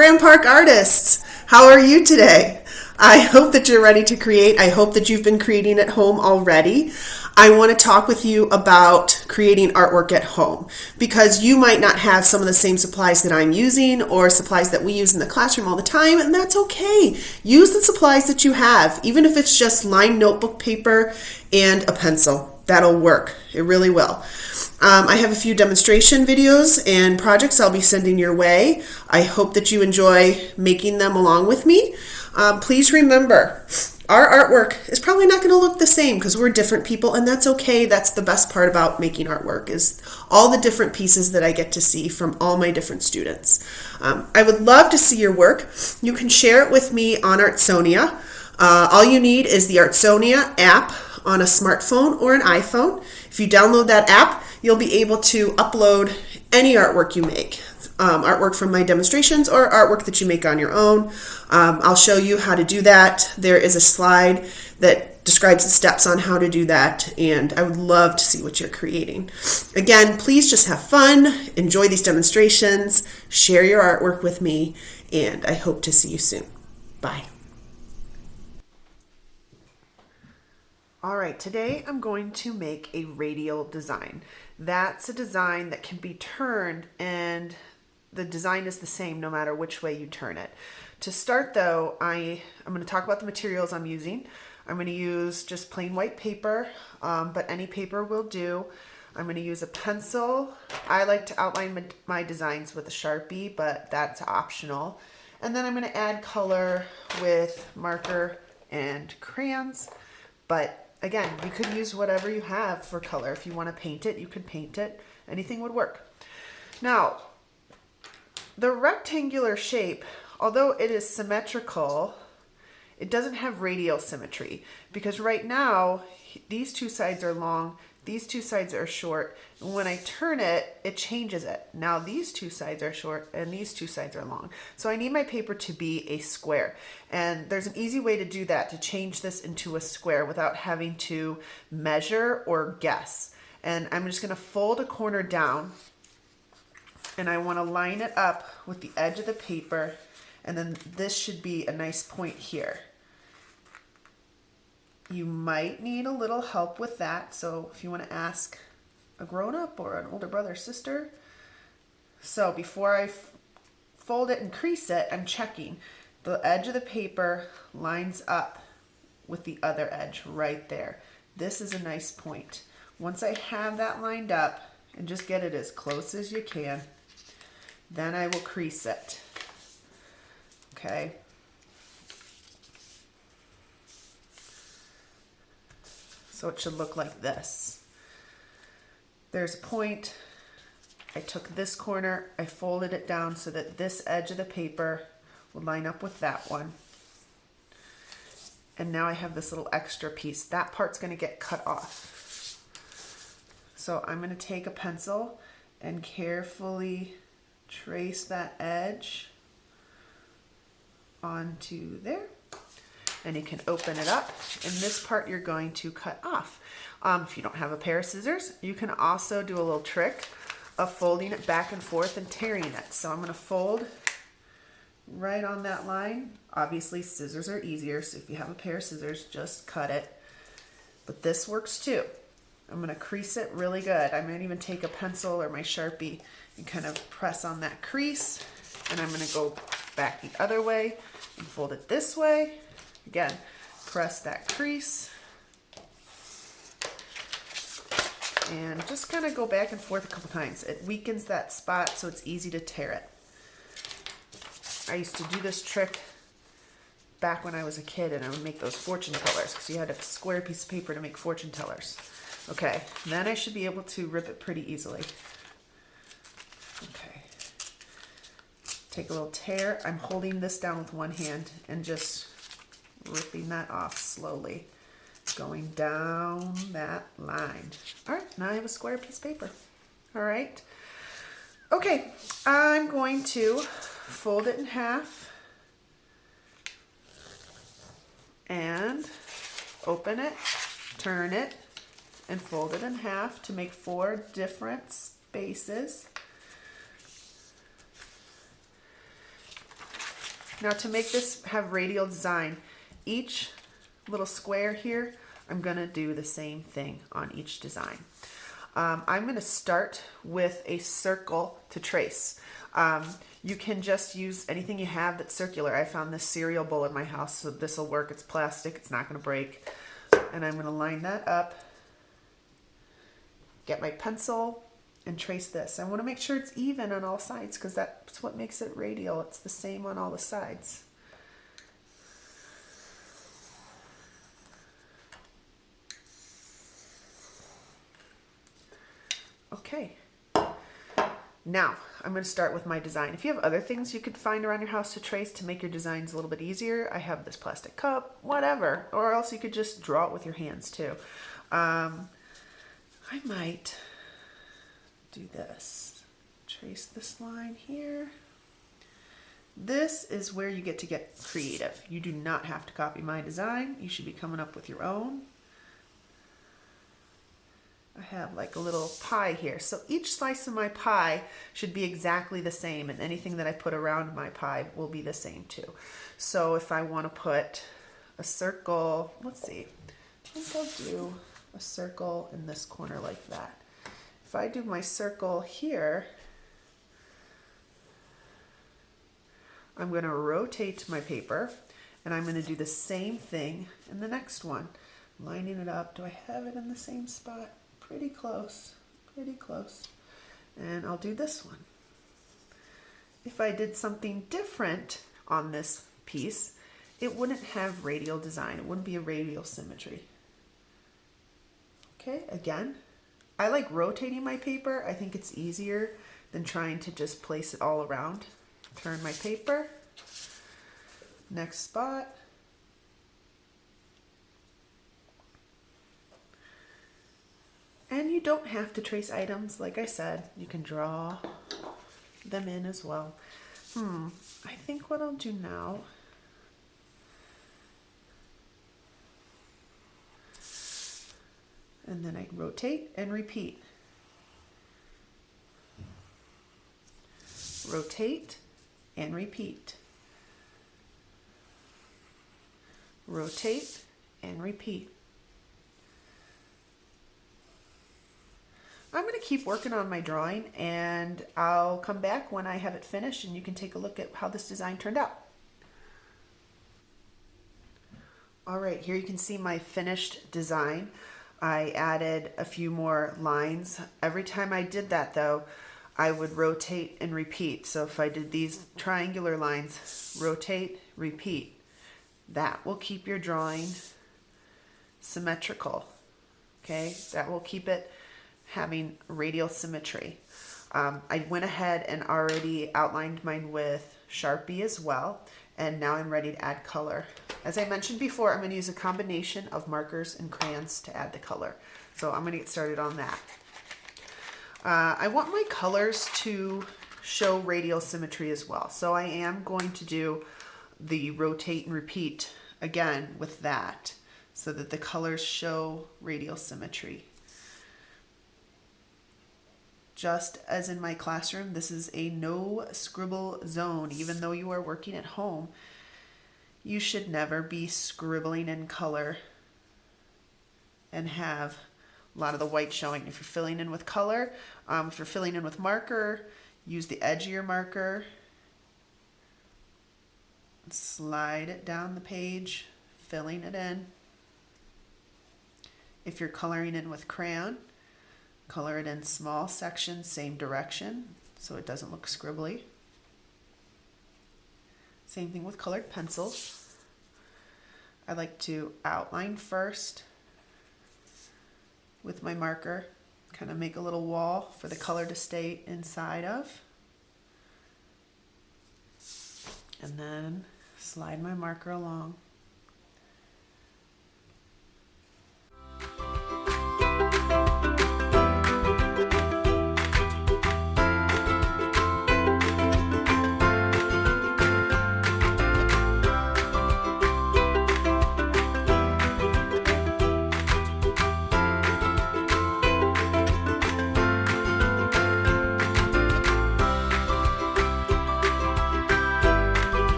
Grand Park artists. How are you today? I hope that you're ready to create. I hope that you've been creating at home already. I want to talk with you about creating artwork at home because you might not have some of the same supplies that I'm using or supplies that we use in the classroom all the time, and that's okay. Use the supplies that you have, even if it's just lined notebook paper and a pencil. That'll work. It really will. I have a few demonstration videos and projects I'll be sending your way. I hope that you enjoy making them along with me. Please remember, our artwork is probably not going to look the same because we're different people, and that's okay. That's the best part about making artwork is all the different pieces that I get to see from all my different students. I would love to see your work. You can share it with me on Artsonia. All you need is the Artsonia app on a smartphone or an iPhone. If you download that app, you'll be able to upload any artwork you make. Artwork from my demonstrations or artwork that you make on your own. I'll show you how to do that. There is a slide that describes the steps on how to do that, and I would love to see what you're creating. Again, please just have fun, enjoy these demonstrations, share your artwork with me, and I hope to see you soon. Bye. All right, today I'm going to make a radial design. That's a design that can be turned, and the design is the same no matter which way you turn it. To start though, I'm going to talk about the materials I'm using. I'm going to use just plain white paper, but any paper will do. I'm going to use a pencil. I like to outline my designs with a Sharpie, but that's optional. And then I'm going to add color with marker and crayons, but again, you could use whatever you have for color. If you want to paint it, you could paint it. Anything would work. Now, the rectangular shape, although it is symmetrical, it doesn't have radial symmetry because right now, these two sides are long, these two sides are short, and when I turn it, it changes it. Now these two sides are short and these two sides are long. So I need my paper to be a square. And there's an easy way to do that, to change this into a square without having to measure or guess. And I'm just gonna fold a corner down, and I wanna line it up with the edge of the paper, and then this should be a nice point here. You might need a little help with that, so if you want to ask a grown-up or an older brother or sister. So before I fold it and crease it, I'm checking the edge of the paper lines up with the other edge right there. This is a nice point. Once I have that lined up, and just get it as close as you can, then I will crease it. Okay. So it should look like this. There's a point. I took this corner, I folded it down so that this edge of the paper will line up with that one. And now I have this little extra piece. That part's going to get cut off. So I'm going to take a pencil and carefully trace that edge onto there. And you can open it up, and this part you're going to cut off. If you don't have a pair of scissors, you can also do a little trick of folding it back and forth and tearing it. So I'm going to fold right on that line. Obviously scissors are easier, so if you have a pair of scissors, just cut it. But this works too. I'm going to crease it really good. I might even take a pencil or my Sharpie and kind of press on that crease, and I'm going to go back the other way and fold it this way. Again, press that crease and just kind of go back and forth a couple times. It weakens that spot so it's easy to tear it. I used to do this trick back when I was a kid, and I would make those fortune tellers because you had a square piece of paper to make fortune tellers. Okay, then I should be able to rip it pretty easily. Okay. Take a little tear. I'm holding this down with one hand and just ripping that off slowly, going down that line. All right, now I have a square piece of paper. All right. Okay, I'm going to fold it in half and open it, turn it, and fold it in half to make 4 different spaces. Now to make this have radial design, each little square here, I'm gonna do the same thing on each design. I'm gonna start with a circle to trace. You can just use anything you have that's circular. I found this cereal bowl in my house, so this will work. It's plastic, it's not gonna break. And I'm gonna line that up, get my pencil, and trace this. I wanna make sure it's even on all sides because that's what makes it radial. It's the same on all the sides. Okay. Now, I'm going to start with my design. If you have other things you could find around your house to trace to make your designs a little bit easier, I have this plastic cup, whatever. Or else you could just draw it with your hands too. I might do this. Trace this line here. This is where you get creative. You do not have to copy my design. You should be coming up with your own. I have like a little pie here. So each slice of my pie should be exactly the same, and anything that I put around my pie will be the same too. So if I want to put a circle, let's see, I think I'll do a circle in this corner like that. If I do my circle here, I'm going to rotate my paper, and I'm going to do the same thing in the next one. Lining it up. Do I have it in the same spot? Pretty close, pretty close. And I'll do this one. If I did something different on this piece, it wouldn't have radial design. It wouldn't be a radial symmetry. Okay, again, I like rotating my paper. I think it's easier than trying to just place it all around. Turn my paper, next spot. And you don't have to trace items. Like I said, you can draw them in as well. I think what I'll do now, and then I rotate and repeat. Rotate and repeat. Rotate and repeat. I'm going to keep working on my drawing, and I'll come back when I have it finished and you can take a look at how this design turned out. All right, here you can see my finished design. I added a few more lines. Every time I did that though, I would rotate and repeat. So if I did these triangular lines, rotate, repeat, that will keep your drawing symmetrical. Okay, that will keep it having radial symmetry. I went ahead and already outlined mine with Sharpie as well, and now I'm ready to add color. As I mentioned before, I'm going to use a combination of markers and crayons to add the color. So I'm going to get started on that. I want my colors to show radial symmetry as well. So I am going to do the rotate and repeat again with that so that the colors show radial symmetry. Just as in my classroom, this is a no scribble zone. Even though you are working at home, you should never be scribbling in color and have a lot of the white showing. If you're filling in with color, if you're filling in with marker, use the edge of your marker, slide it down the page, filling it in. If you're coloring in with crayon, color it in small sections, same direction, so it doesn't look scribbly. Same thing with colored pencils. I like to outline first with my marker, kind of make a little wall for the color to stay inside of. And then slide my marker along.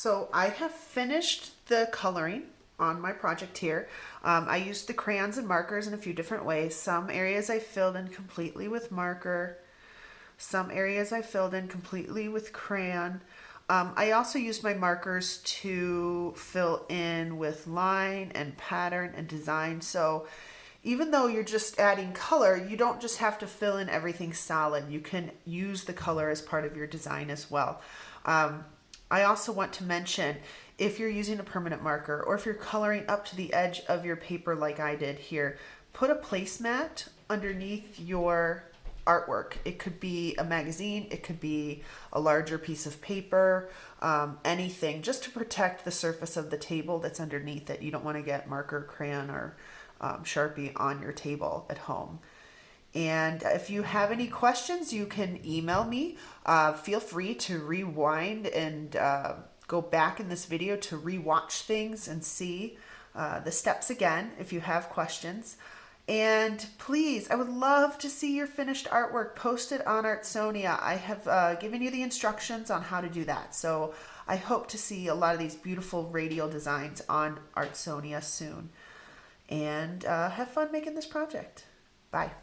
So I have finished the coloring on my project here. I used the crayons and markers in a few different ways. Some areas I filled in completely with marker. Some areas I filled in completely with crayon. I also used my markers to fill in with line and pattern and design. So even though you're just adding color, you don't just have to fill in everything solid. You can use the color as part of your design as well. I also want to mention, if you're using a permanent marker or if you're coloring up to the edge of your paper like I did here, put a placemat underneath your artwork. It could be a magazine, it could be a larger piece of paper, anything, just to protect the surface of the table that's underneath it. You don't want to get marker, crayon, or Sharpie on your table at home. And if you have any questions, you can email me. Feel free to rewind and go back in this video to rewatch things and see the steps again if you have questions. And please, I would love to see your finished artwork posted on Artsonia. I have given you the instructions on how to do that. So I hope to see a lot of these beautiful radial designs on Artsonia soon. And have fun making this project. Bye.